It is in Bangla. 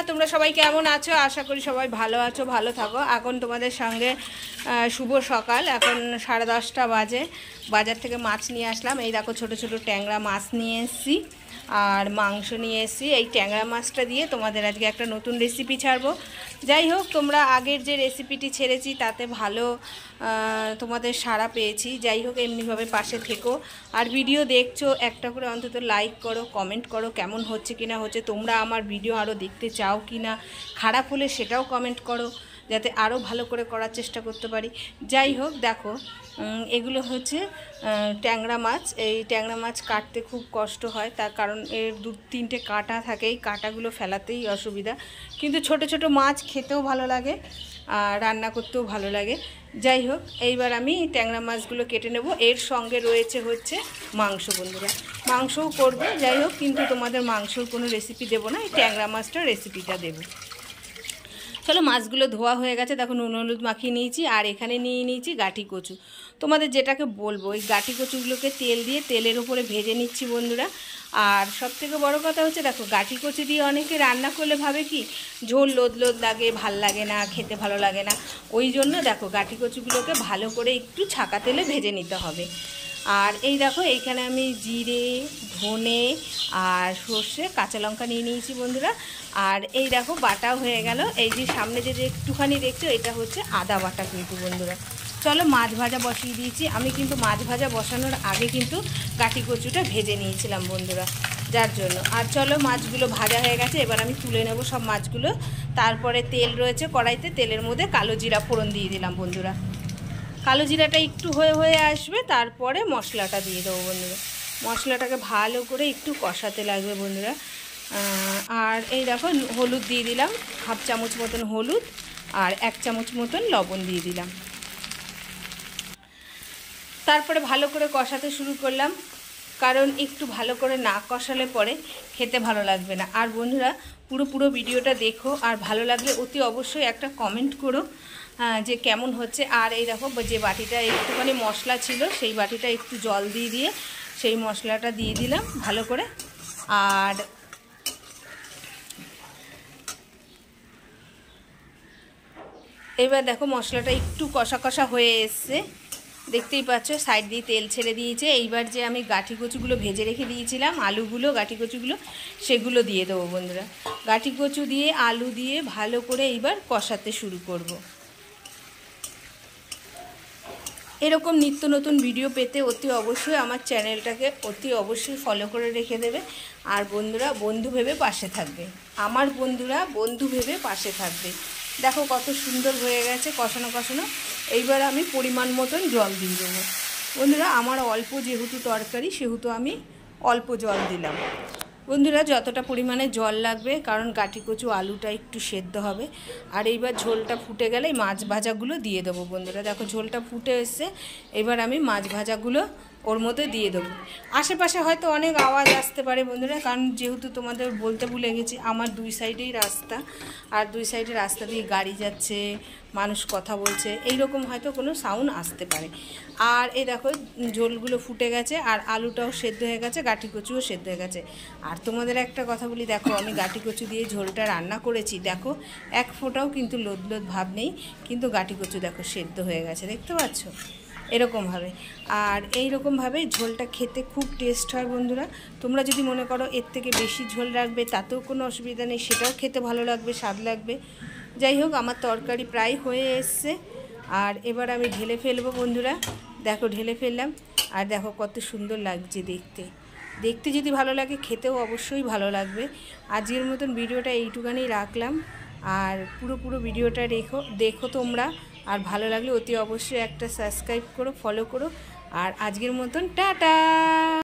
তোমরা সবাই কেমন আছো? আশা করি সবাই ভালো আছো, ভালো থাকো। এখন তোমাদের সঙ্গে শুভ সকাল। এখন 10:30 বাজে। বাজার থেকে মাছ নিয়ে আসলাম। এই দেখো ছোট ছোট ট্যাংরা মাছ নিয়ে এসেছি আর মাংস নিয়ে এসেছি। এই ট্যাংরা মাছটা দিয়ে তোমাদের আজকে একটা নতুন রেসিপি ছাড়বো। যাই হোক, তোমরা আগের যে রেসিপিটি ছেড়েছি তাতে ভালো তোমাদের সাড়া পেয়েছি। যাই হোক, এমনিভাবে পাশে থেকো। আর ভিডিও দেখছো, একটা করে অন্তত লাইক করো, কমেন্ট করো কেমন হচ্ছে কি না হচ্ছে, তোমরা আমার ভিডিও আরও দেখতে চাও কি না, খারাপ হলে সেটাও কমেন্ট করো যাতে আরও ভালো করে করার চেষ্টা করতে পারি। যাই হোক, দেখো এগুলো হচ্ছে ট্যাংরা মাছ। এই ট্যাংরা মাছ কাটতে খুব কষ্ট হয়, তার কারণ এর 2-3টে কাঁটা থাকে। এই কাঁটাগুলো ফেলাতেই অসুবিধা, কিন্তু ছোট ছোট মাছ খেতেও ভালো লাগে আর রান্না করতেও ভালো লাগে। যাই হোক, এইবার আমি ট্যাংরা মাছগুলো কেটে নেব। এর সঙ্গে রয়েছে হচ্ছে মাংস। বন্ধুরা, মাংসও করবে। যাই হোক, কিন্তু তোমাদের মাংসর কোনো রেসিপি দেবো না, এই ট্যাংরা মাছটার রেসিপিটা দেবো। চলো, মাছগুলো ধোয়া হয়ে গেছে। দেখো নুন হলুদ মাখিয়ে নিয়েছি। আর এখানে নিয়ে নিয়েছি গাঁটি কচু। তোমাদের যেটাকে বলবো, ওই গাঁটি কচুগুলোকে তেল দিয়ে তেলের উপরে ভেজে নিচ্ছি বন্ধুরা। আর সবথেকে বড় কথা হচ্ছে, দেখো গাঁটি কচু দিয়ে অনেকে রান্না করলে ভাবে কি ঝোল লোদ লোদ লাগে, ভাল লাগে না, খেতে ভালো লাগে না। ওই জন্য দেখো গাঁটি কচুগুলোকে ভালো করে একটু ছাকা তেলে ভেজে নিতে হবে। আর এই দেখো, এইখানে আমি জিরে, ধনে আর সর্ষে, কাঁচা লঙ্কা নিয়ে নিয়েছি বন্ধুরা। আর এই দেখো বাটাও হয়ে গেল। এই যে সামনে যে একটুখানি দেখছো, এটা হচ্ছে আদা বাটা কিন্তু বন্ধুরা। চলো, মাছ ভাজা বসিয়ে দিয়েছি। আমি কিন্তু মাছ ভাজা বসানোর আগে কিন্তু গাঁটি কচুটা ভেজে নিয়েছিলাম বন্ধুরা, যার জন্য। আর চলো, মাছগুলো ভাজা হয়ে গেছে। এবার আমি তুলে নেব সব মাছগুলো। তারপরে তেল রয়েছে কড়াইতে, তেলের মধ্যে কালো জিরা ফোড়ন দিয়ে দিলাম বন্ধুরা। কালো জিরাটা একটু হয়ে আসবে, তারপরে মশলাটা দিয়ে দেবো বন্ধুরা। মশলাটাকে ভালো করে একটু কষাতে লাগবে বন্ধুরা। আর এই দেখো হলুদ দিয়ে দিলাম, 1/2 চামচ মতন হলুদ আর 1 চামচ মতন লবণ দিয়ে দিলাম। তারপরে ভালো করে কষাতে শুরু করলাম, কারণ একটু ভালো করে না কষালে পরে খেতে ভালো লাগবে না। আর বন্ধুরা, পুরো ভিডিওটা দেখো, আর ভালো লাগলে অতি অবশ্যই একটা কমেন্ট করো যে কেমন হচ্ছে। আর এই দেখো, যে বাটিটা একটুখানি মশলা ছিল, সেই বাটিটা একটু জল দিয়ে সেই মশলাটা দিয়ে দিলাম ভালো করে। আর এবার দেখো মশলাটা একটু কষা কষা হয়ে এসছে, দেখতেই পাচ্ছ সাইড দিয়ে তেল ছেড়ে দিয়েছে। এইবার যে আমি গাঁটি কচুগুলো ভেজে রেখে দিয়েছিলাম, আলুগুলো, গাঁটি কচুগুলো, সেগুলো দিয়ে দেবো বন্ধুরা। গাঁটি কচু দিয়ে আলু দিয়ে ভালো করে এইবার কষাতে শুরু করব। এরকম নিত্য নতুন ভিডিও পেতে অতি অবশ্যই আমার চ্যানেলটাকে অতি অবশ্যই ফলো করে রেখে দেবে। আর বন্ধুরা, বন্ধু ভেবে পাশে থাকবে। আমার বন্ধুরা বন্ধু ভেবে পাশে থাকবে। দেখো কত সুন্দর হয়ে গেছে কষানো কষানো। এইবার আমি পরিমাণ মতন জল দিয়ে দেবো বন্ধুরা। আমার অল্প যেহেতু তরকারি, সেহেতু আমি অল্প জল দিলাম বন্ধুরা, যতটা পরিমাণে জল লাগবে, কারণ গাঁটি কচু আলুটা একটু সেদ্ধ হবে। আর এইবার ঝোলটা ফুটে গেলে মাছ ভাজাগুলো দিয়ে দেবো বন্ধুরা। দেখো ঝোলটা ফুটে এসছে, এবার আমি মাছ ভাজাগুলো ওর মধ্যে দিয়ে দেবো। আশেপাশে হয়তো অনেক আওয়াজ আসতে পারে বন্ধুরা, কারণ যেহেতু তোমাদের বলতে ভুলে গেছি, আমার 2 সাইডেই রাস্তা। আর 2 সাইডে রাস্তা দিয়ে গাড়ি যাচ্ছে, মানুষ কথা বলছে, এই রকম হয়তো কোনো সাউন্ড আসতে পারে। আর এই দেখো ঝোলগুলো ফুটে গেছে, আর আলুটাও সেদ্ধ হয়ে গেছে, গাঁটি কচুও সেদ্ধ হয়ে গেছে। আর তোমাদের একটা কথা বলি, দেখো আমি গাঁটি কচু দিয়ে ঝোলটা রান্না করেছি, দেখো এক ফোঁটাও কিন্তু লোদ লোদ ভাব নেই, কিন্তু গাঁটি কচু দেখো সেদ্ধ হয়ে গেছে, দেখতে পাচ্ছ এরকমভাবে। আর এই রকমভাবে ঝোলটা খেতে খুব টেস্ট হয় বন্ধুরা। তোমরা যদি মনে করো এর থেকে বেশি ঝোল রাখবে, তাতেও কোনো অসুবিধা নেই, সেটাও খেতে ভালো লাগবে, স্বাদ লাগবে। যাই হোক, আমার তরকারি প্রায় হয়ে এসছে। আর এবার আমি ঢেলে ফেলবো বন্ধুরা। দেখো ঢেলে ফেললাম। আর দেখো কত সুন্দর লাগছে দেখতে। দেখতে যদি ভালো লাগে, খেতেও অবশ্যই ভালো লাগবে। আজকের মতন ভিডিওটা এইটুখানি রাখলাম। আর পুরো ভিডিওটা দেখো তোমরা। আর ভালো লাগলে অতি অবশ্যই একটা সাবস্ক্রাইব করো, ফলো করো। আর আজকের মতন টাটা।